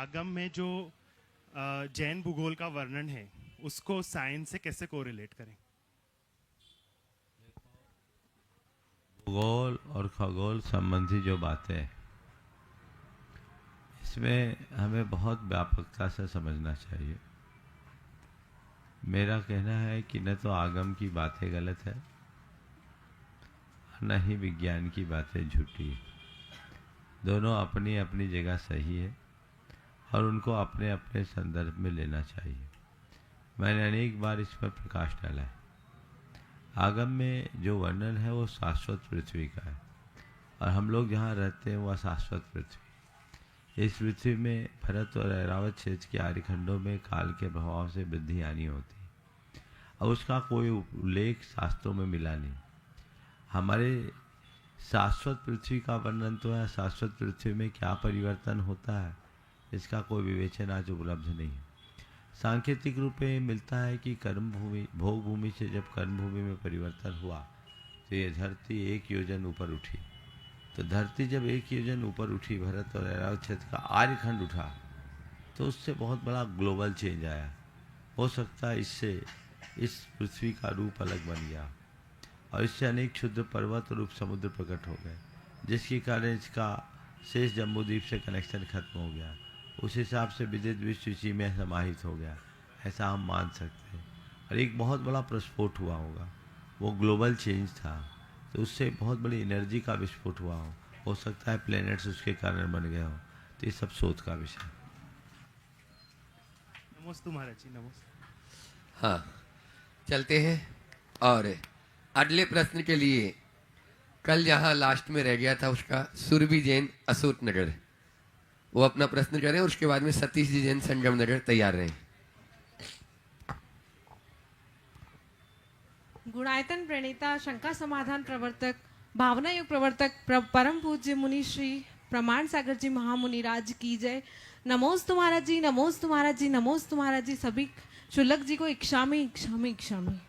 आगम में जो जैन भूगोल का वर्णन है उसको साइंस से कैसे कोरिलेट करें? भूगोल और खगोल संबंधी जो बातें हैं, इसमें हमें बहुत व्यापकता से समझना चाहिए। मेरा कहना है कि न तो आगम की बातें गलत है, न ही विज्ञान की बातें झूठी है। दोनों अपनी अपनी जगह सही है और उनको अपने अपने संदर्भ में लेना चाहिए। मैंने अनेक बार इस पर प्रकाश डाला है। आगम में जो वर्णन है वो शाश्वत पृथ्वी का है और हम लोग जहाँ रहते हैं वह शाश्वत पृथ्वी। इस पृथ्वी में भरत और ऐरावत क्षेत्र के आर्यखंडों में काल के प्रभाव से वृद्धि आनी होती है और उसका कोई उल्लेख शास्त्रों में मिला नहीं। हमारे शाश्वत पृथ्वी का वर्णन तो है, शाश्वत पृथ्वी में क्या परिवर्तन होता है इसका कोई विवेचन आज उपलब्ध नहीं है। सांकेतिक रूप में मिलता है कि कर्म भूमि भोग भूमि से जब कर्म भूमि में परिवर्तन हुआ तो ये धरती 1 योजन ऊपर उठी। तो धरती जब 1 योजन ऊपर उठी, भरत और ऐरावत क्षेत्र का आर्यखंड उठा, तो उससे बहुत बड़ा ग्लोबल चेंज आया। हो सकता है इससे इस पृथ्वी का रूप अलग बन गया और इससे अनेक क्षुद्र पर्वत और उप समुद्र प्रकट हो गए, जिसके कारण इसका शेष जम्बूद्वीप से कनेक्शन खत्म हो गया। उस हिसाब से विदित विश्व इसी में समाहित हो गया, ऐसा हम मान सकते हैं। और एक बहुत बड़ा प्रस्फोट हुआ होगा, वो ग्लोबल चेंज था, तो उससे बहुत बड़ी एनर्जी का विस्फोट हुआ हो सकता है प्लैनेट्स उसके कारण बन गए हो। तो ये सब शोध का विषय। नमोस्तु महाराज जी, नमोस्तु। हाँ, चलते हैं और अगले प्रश्न के लिए कल जहाँ लास्ट में रह गया था उसका सुरभि जैन असूट नगर, वो अपना प्रश्न करें और उसके बाद में सतीश जी जैन संगम नगर तैयार रहें। गुणायतन प्रणेता, शंका समाधान प्रवर्तक, भावना युग प्रवर्तक, परम पूज्य मुनि श्री प्रमाण सागर जी महामुनि राज की जय। नमोस्तु महाराज जी, नमोस्तु महाराज जी, नमोस्तु महाराज जी। सभी शुल्लक जी को इक्षामी इक्षामी इक्षामी।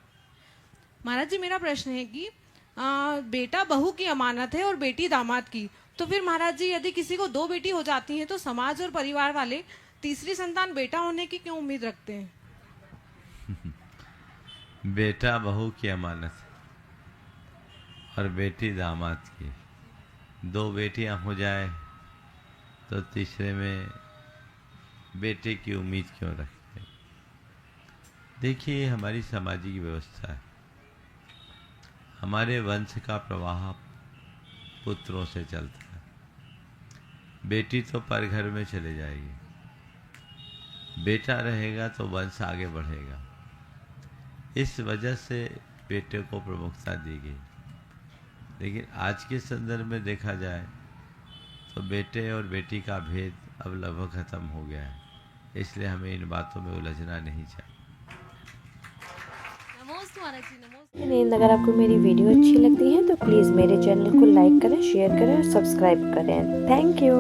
महाराज जी, मेरा प्रश्न है कि बेटा बहू की अमानत है और बेटी दामाद की, तो फिर महाराज जी यदि किसी को 2 बेटी हो जाती हैं तो समाज और परिवार वाले तीसरी संतान बेटा होने की क्यों उम्मीद रखते हैं? बेटा बहू की अमानत और बेटी दामाद की, 2 बेटियां हो जाए तो तीसरे में बेटे की उम्मीद क्यों रखते हैं? देखिए, हमारी सामाजिक व्यवस्था है। हमारे वंश का प्रवाह पुत्रों से चलता है। बेटी तो परघर में चले जाएगी, बेटा रहेगा तो वंश आगे बढ़ेगा। इस वजह से बेटे को प्रमुखता दी गई। लेकिन आज के संदर्भ में देखा जाए तो बेटे और बेटी का भेद अब लगभग खत्म हो गया है, इसलिए हमें इन बातों में उलझना नहीं चाहिए। नमोस्तु महाराज जी, नमोस्तु। अगर आपको मेरी वीडियो अच्छी लगती है तो प्लीज़ मेरे चैनल को लाइक करें, शेयर करें और सब्सक्राइब करें। Thank you.